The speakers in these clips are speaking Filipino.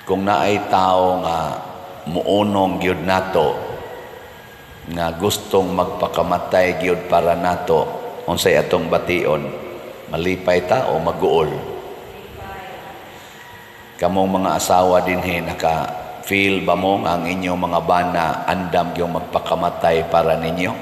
kung naay tao nga muunong gyud nato nga gustong magpakamatay gyud para nato, unsay atong bation? Malipay ta o maguol? Kamong mga asawa dinhi, naka-feel ba mo ang inyong mga bana andam yung magpakamatay para ninyo?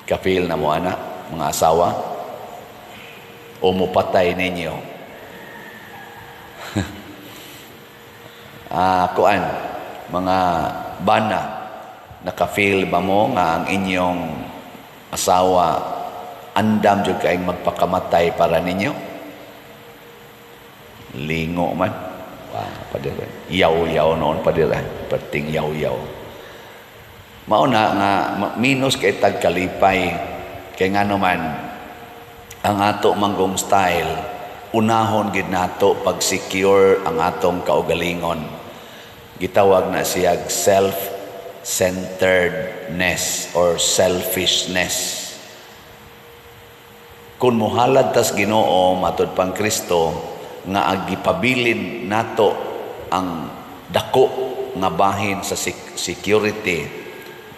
Ka-feel na mo, anak, mga asawa? O mupatay ninyo? Kuan, mga bana, naka-feel ba mo nga ang inyong asawa andam jud kaayong magpakamatay para ninyo? Lingo man. Padira. Yaw-yaw noon, padira. Perting yaw-yaw. Mauna nga minus kay tagkalipay, kay nga naman ang ato manggong style, unahon gid nato pag secure ang atong kaugalingon. Gitawag na siya self-centeredness or selfishness. Kung muhalad tas Ginoo matud pang Kristo nga agipabilin nato ang dako nga bahin sa security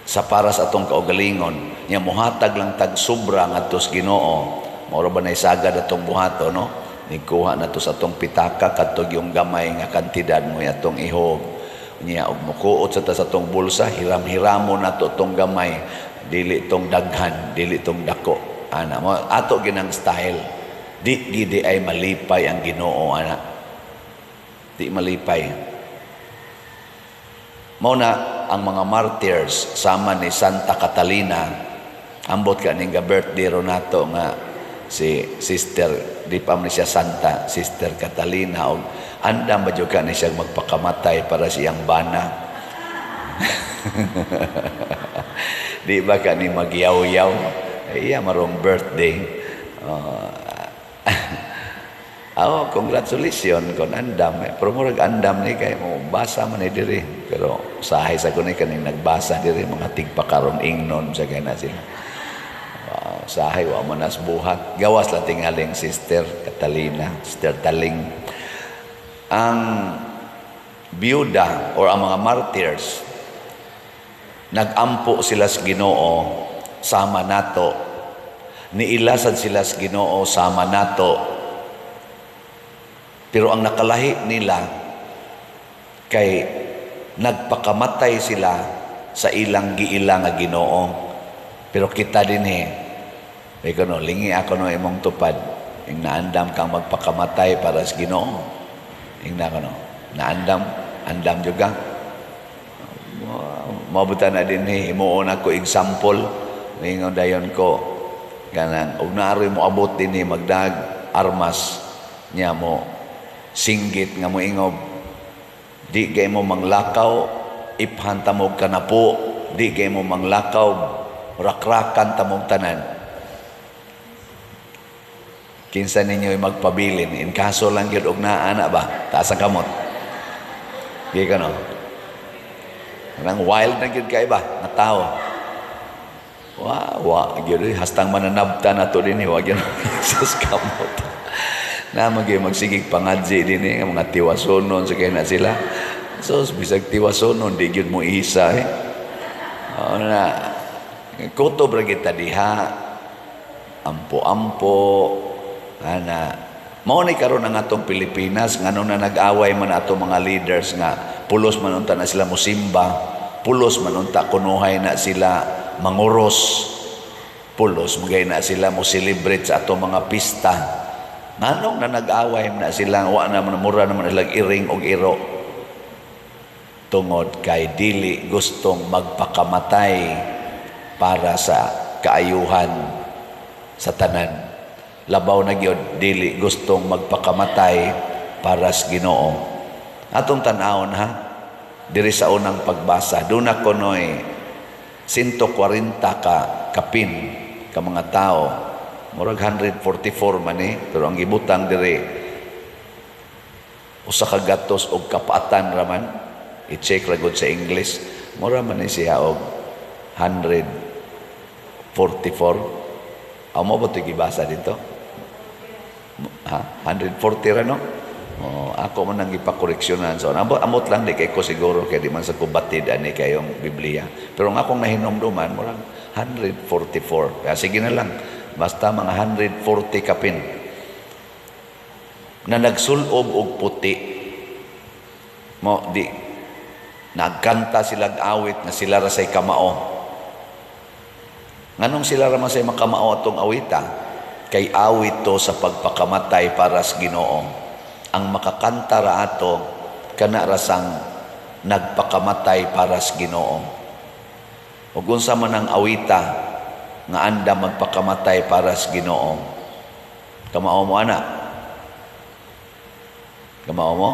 sa para sa atong kaugalingon, nya muhatag lang tag sobra ngadto sa Ginoo. Mao ba nay sagad atong buhato, no? Nikuha na to sa atong pitaka kadtog yung gamay nga kantidad mo atong ihog. Nya og mukuot sa atong bulsa, hiram-hiramon nato tong gamay, dili tong daghan, dili tong dako. Ana mo ato ginang style. Di ay malipay ang Ginoo, ana. Di malipay. Mao na ang mga martyrs sama ni Santa Catalina, ambot kaning birthday ro nato nga si Sister, di pa man siya Santa, Sister Catalina, og andam ba jud ni siya magpakamatay para siyang bana. Di ba kani magyaw-yaw? Iya marong birthday. Congratulations kon andam. Pero murag andam ni kay mo basa man ni diri. Pero sahay sa kuno kaning nagbasa diri mga tigpakaron ingnon sa kay na sila. Sahay wa man nas buhat. Gawas lang tingaling Sister Catalina, Sister Taling. Ang biyuda or ang mga martyrs, nagampo sila sa Ginoo sama nato. Niilasad sila sa Ginoo sama nato. Pero ang nakalahi nila kay nagpakamatay sila sa ilang giilang nga Ginoo. Pero kita din may kuno lingi ako no imong tupad. Ing naandam kang magpakamatay para sa Ginoo. Ing na kuno andam juga. Mabutan na din himuon ako example ningon dayon ko kanang ug naaroy mo abot din magdag armas nya mo singgit nga mo ingob, di gay mo manglakaw iphan tamog kanapo, di gay mo manglakaw rakrakan tamog tanan. Kinsa ninyo magpabilin in kaso lang gyud og naa na ba taas ang kamot di ka no nang wild na gyud kay ba nga tao. Wa gyud hastang mananabta nato dinhi wa gyud sus kamot na magsigig pangadji din nga mga tiwasonon sa kaya na sila. So bisag tiwasonon di gyud mo isa na kutob ra kita diha ampo-ampo ana mao ni karon ang atong Pilipinas ngano na nag-away man ato mga leaders nga pulos man unta na sila mosimba, pulos man unta kunuhay na sila manguros, pulos magay na sila mo celebrate sa ato mga pista. Nanong na nag-away na sila, wa naman mura naman ilang iring o iro. Tungod kay dili gustong magpakamatay para sa kaayuhan sa tanan. Labaw na gyud dili gustong magpakamatay para sa Ginoo. Atong tan-awon ha, diri sa unang pagbasa, doon na kunoy 140 ka kapin ka mga tao. Murag 144 man pero ang gibutang dire usa ka gatos og kapatan raman. I-check ra gud sa English. Mura man siya og 144. Amo ba ito gibasa dito? 140 ra no? Oh, ako man nang ipakoreksyonan. So, amot lang di kay ko siguro kay di man sa kubatid ani kayong Biblia. Pero ang akong nahinomduman, murang 144. Kaya sige na lang. Basta mga 140 kapin. Na nagsulob og puti. Mo, di, nagkanta silang awit na sila rasay kamao. Nganong sila ramasay makamao atong awita? Kay awit to sa pagpakamatay para sa Ginoo. Ang makakanta ra ato kana rasang nagpakamatay para sa Ginoo. Ug unsa man ang awita nga anda magpakamatay para sa Ginoo. Kamao mo ana? Kamao mo?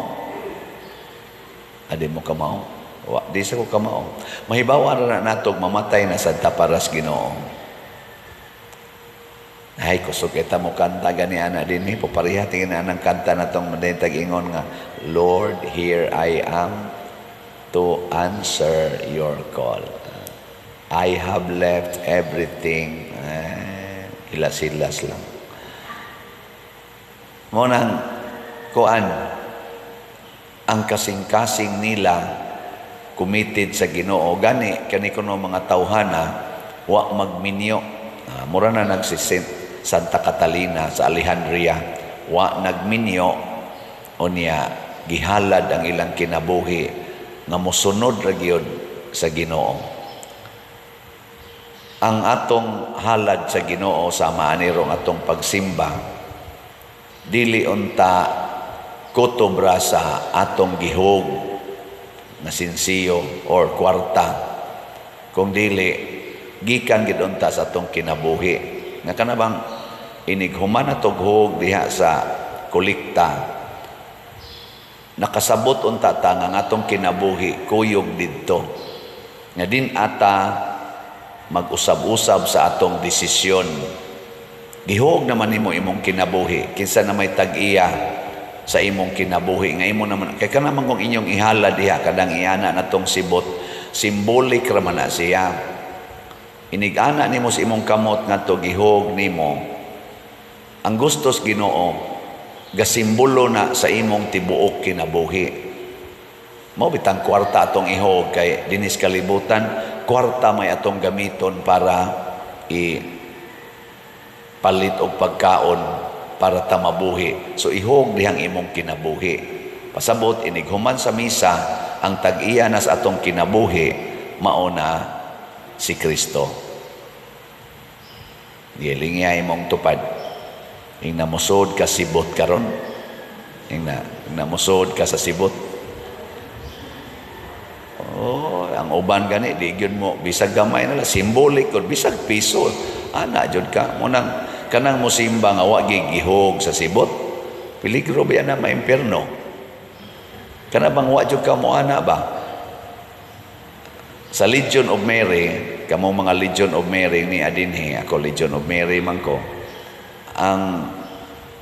Adi mo kamao? Wa di sa ko kamao. Mahibawa ra nato mamatay na sadta para sa Ginoo. Ay, kusog kita mo kanta gani ana din ni papariha tingin anang kanta na tong madaytag ingon nga, Lord, here I am to answer your call. I have left everything. Hilas-hilas lang. Mo nang kuan ang kasing-kasing nila committed sa Ginoo gani kani kuno mga tawhana wa magminyo. Mura na nagsisin Santa Catalina sa Alejandria, wa nagminyo o niya gihalad ang ilang kinabuhi nga mosunod ra gyud sa Ginoo. Ang atong halad sa Ginoo sama anirong atong pagsimba dili unta kutobra sa atong gihog na sinsiyo or kwarta, kung dili gikan gid unta sa atong kinabuhi nga kanabang inighuman na tughog diha sa kolekta nakasabot unta ta nga atong kinabuhi kuyog didto nga din ata mag-usab-usab sa atong desisyon. Gihog naman nimo imong kinabuhi kinsa na may tag-iya sa imong kinabuhi nga imo naman kay kanamang kung inyong ihala diha kadang iana natong sibot simbolik ra man na siya. Inigana nimo sa imong kamot nga to gihog nimo ang gustos Ginoo gasimbolo na sa imong tibuok kinabuhi. Mao bitang kwarta atong ihog kay dinis kalibutan, kwarta may atong gamiton para palit og pagkaon para ta mabuhi. So ihog dihang imong kinabuhi. Pasabot inighuman sa misa ang tag-iya na sa atong kinabuhi mao na si Kristo. Gilinga imong tupad. Ing namusod ka sibot karon. Ing namusod ka sa sibot. Oh, ang uban gani di gyud mo bisag gamay na la simbolik or bisag piso. Ana jud ka mo nang kanang musimba nga wa gihog sa sibot. Peligro ba na maimperno? Kana bang wa jud ka mo ana ba? Sa Legion of Mary, kamo mga Legion of Mary ni adinhi, ako Legion of Mary man ko. Ang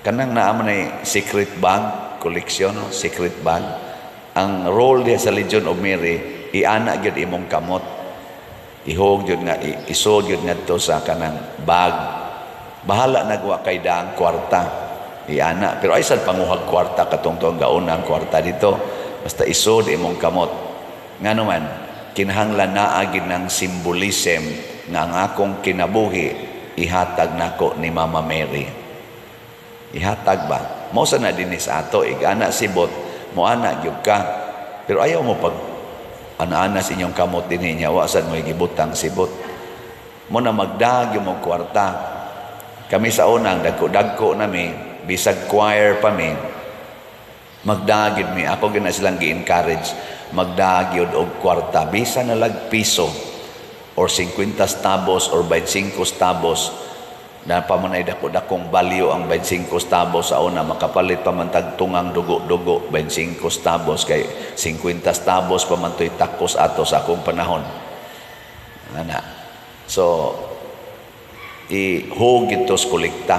kanang naaman ay secret bag, koleksyon, secret bag. Ang role diya sa Legion of Mary, iana gyud imong kamot. Ihog gyud nga, isod gyud ngadto sa kanang bag. Bahala nagwa kay daang kwarta. Iana, pero ay sad panguhag kwarta katong tuang gaunang kwarta dito. Basta isod imong kamot. Ngano man, kinahanglan naa gid ng symbolism nga ang akong kinabuhi ihatag nako ni Mama Mary. Ihatag ba? Mao sa na dinis ato igana sibot mo ana gyud ka. Pero ayaw mo pag ana-ana sa inyong kamot dinhi nya wa sad mo gibutang sibot. Mo na magdag yung kwarta. Kami sa unang dagko nami bisag choir pa mi. Magdagid mi ako gina silang gi-encourage magdagyod og kwarta bisan na lag piso or 50 tabos or 25 tabos na pamanay dakong balyo ang 25 tabos sa una makapalit pamantag tungang dugo-dugo 25 tabos kay 50 tabos pamantoy takos ato sa akong panahon ana. So ihog ito sa kolekta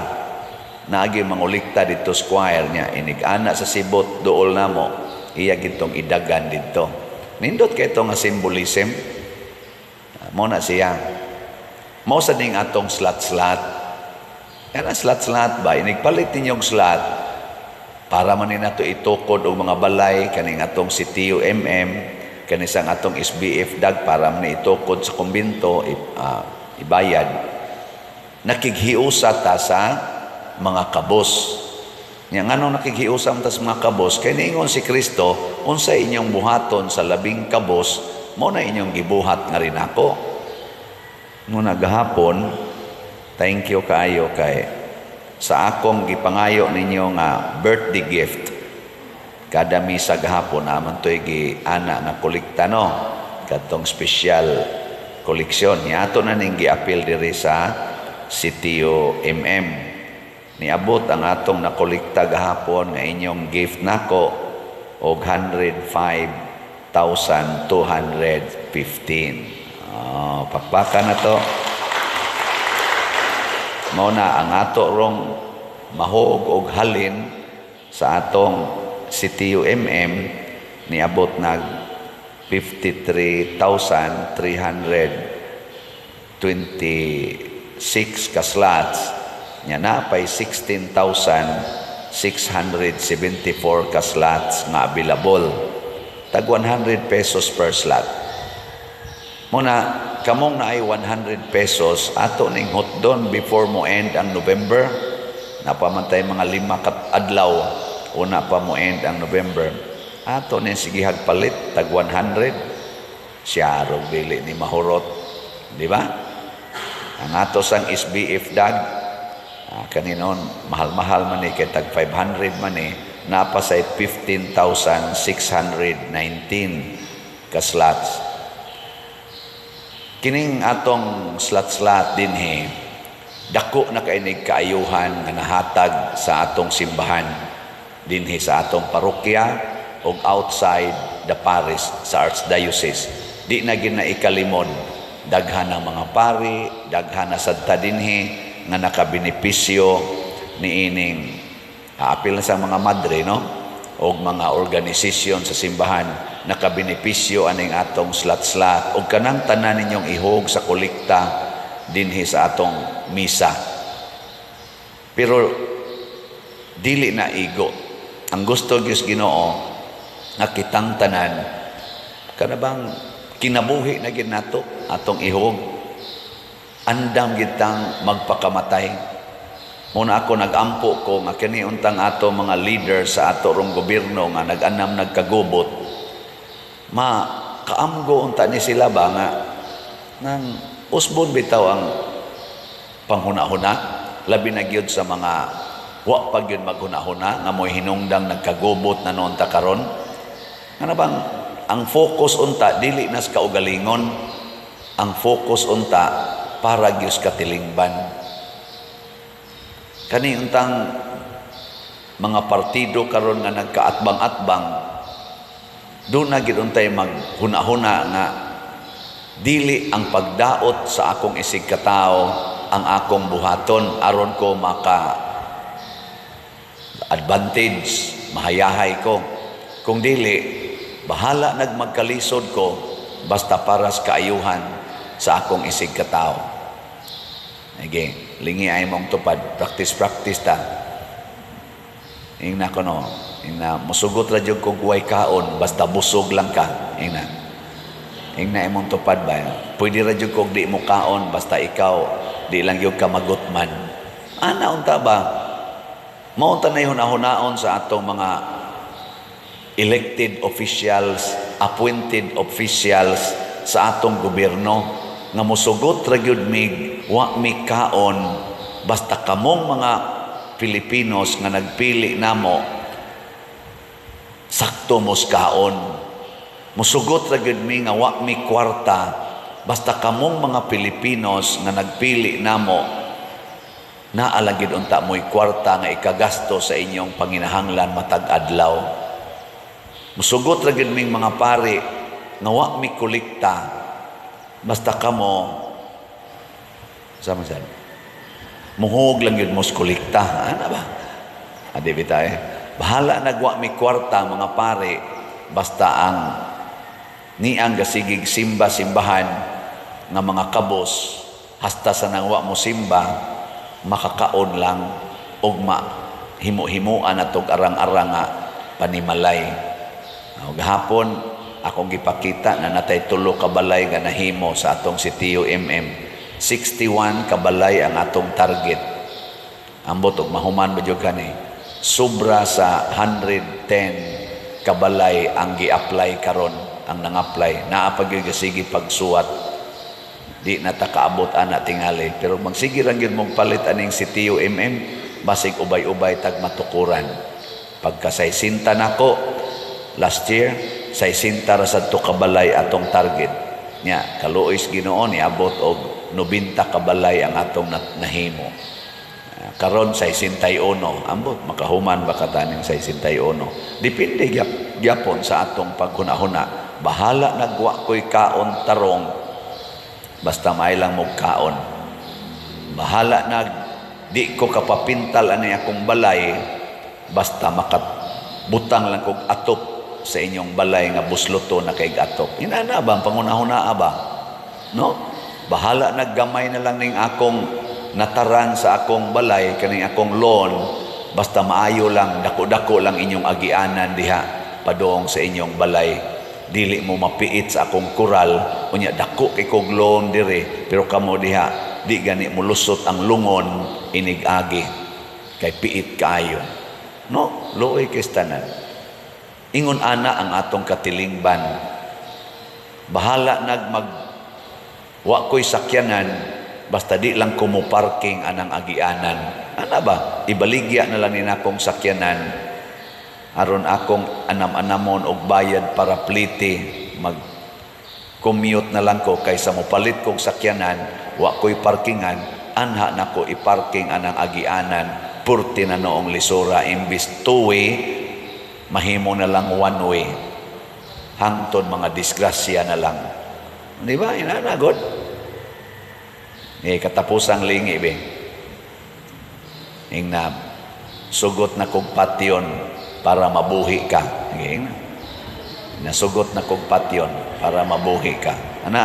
naagi mangulikta dito sa choir niya inigana sa sibot dool namo iya gitong idagan dito nindot kay ito nga symbolism. Mo na siya. Mo sa ding atong slot-slot. Kaya slot-slot ba? Inigpalit ninyong slot. para man ni nato itukod og mga balay kaning atong Sitio kanisang atong SBF dag para man itukod sa kumbento ibayad. Nakighiusa ta sa mga kabos. Nya nganong nakighiusa ta sa mga kabos kay niingon si Kristo, unsa inyong buhaton sa labing kabos, mo na inyong gibuhat nga rin ako. Muna gahapon, thank you kaayo kay sa akong gipangayo ninyo nga birthday gift. Kada misa gahapon naman to'y gi-ana nga kolekta no. Katong special koleksyon. Ato na ning gi-appeal diri sa Sitio Niabot ang atong nakolekta gahapon nga inyong gift nako og 105,215. Pakpaka na to. Mao na ang ato rong mahog og halin sa atong Sitio niabot nag 53,326 ka slots. Nya napay 16,674 ka slots nga available. Tag 100 pesos per slot. Muna kamong na ay 100 pesos ato ning hotdon before mo end ang November. Napamantay mga 5 adlaw una pa mo end ang November. Ato ning sige hagpalit tag 100. Siya rog dili ni mahurot, di ba? Ang ato sang SBF dag kaninon mahal-mahal man ni kay tag 500 man ni napasay 15,619 ka slots. Kining atong slot dinhi dako na kainig kaayuhan nga nahatag sa atong simbahan dinhi sa atong parokya o outside the parish sa Archdiocese. Di na ikalimod daghan ng mga pari, daghan na sadta dinhi nga nakabenepisyo niining apil na sa mga madre no o mga organisasyon sa simbahan nakabenepisyo aning atong slot o kanang tanan ninyong ihog sa kolekta dinhi sa atong misa. Pero dili na igo. Ang gusto Diyos Ginoo nga kitang tanan kanabang kinabuhi na gid nato atong ihog. Andam gitang magpakamatay. Muna ako nagampo ko nga kini untang ato mga leader sa ato rong gobyerno nga nag-anam nagkagubot. Kaamgo unta ni sila ba nga nang usbon bitaw ang panghuna-huna labi na gyud sa mga wa pa gyud maghuna-huna nga moy hinungdang nagkagubot na noon ta karon. Nga bang ang focus unta dili nas kaugalingon, ang focus unta para gyud katilingban. Kani untang mga partido karon nga nagkaatbang-atbang doon na gid untay maghuna-huna nga dili ang pagdaot sa akong isig katao ang akong buhaton aron ko maka advantage, mahayahay ko. Kung dili, bahala nagmagkalisod ko basta para sa kaayuhan sa akong isig katao. Okay, lingi ay mong tupad, practice ta. Ingna ko no, ingna musugot ra jud kog way kaon basta busog lang ka. Ingna imong tupad ba? Pwede ra jud kog di mo kaon basta ikaw di lang yung kamagutman. Ana unta ba? Maunta na hunahon sa atong mga elected officials, appointed officials sa atong gobyerno nga musugot ra gyud mig wa mi kaon basta kamong mga Pilipinos nga nagpili namo sakto mos kaon. Musugot ra gyud mi nga wa mi kwarta basta kamong mga Pilipinos nga nagpili namo naalagid unta mo'y kwarta nga ikagasto sa inyong panginahanglan matag adlaw. Musugot ra gyud ming mga pari nga wa mi kolekta basta kamo sama sad muhog lang gyud mos kolekta. Ana ba? Adi bitay. Bahala nagwa mi kwarta mga pari basta ang niang gasigig simbahan nga mga kabos hasta sa nang wa mo simba makakaon lang ugma himo-himuan atog arang-arang nga panimalay. Gahapon akong gipakita na natay 3 ka balay nga nahimo sa atong sitio MM. 61 ka balay ang atong target. Ambot og mahuman ba jud kani? Sobra sa 110 ka balay ang gi-apply karon, ang nang-apply. Naa pa gyud sige pagsuwat. Di na ta kaabot ana tingali, pero magsige lang gyud mong palit aning sitio MM basig ubay-ubay tag matukuran. Pagka 60 nako last year, 60 ra sad to kabalay atong target. Nya kaluoy Ginoo ni abot og 90 kabalay ang atong nahimo. Karon 61, ambot makahuman ba kataning 61. Depende gyapon sa atong paghuna-huna. Bahala nagwa ko'y kaon tarong basta may lang mog kaon. Bahala nag di ko kapapintal ani akong balay basta makabutang lang kog atop sa inyong balay nga busluto na kay atop. Inana ba ang pangunahuna ba? No? Bahala naggamay na lang ning akong nataran sa akong balay kaning akong lawn basta maayo lang, dako-dako lang inyong agianan diha padong sa inyong balay. Dili mo mapiit sa akong kural unya dako kay kog lawn dire pero kamo diha di gani mo lusot ang lungon inig-agi kay piit kaayo. No, luoy kay tanan. Ingon ana ang atong katilingban. Bahala wa ko'y sakyanan basta di lang ko mo parking anang agianan. Ana ba? Ibaligya na lang nina akong sakyanan aron akong anam-anamon og bayad para plite mag-commute na lang ko kaysa mo palit kong sakyanan wa ko'y parkingan anha na ko iparking anang agianan purti na noong lisura imbis 2 way mahimo na lang 1 way hangtod mga disgrasya na lang. Di ba? Inanagod. Katapusang lingi be. Ing na sugot na kog patyon para mabuhi ka. Nasugot na kog patyon para mabuhi ka. Ana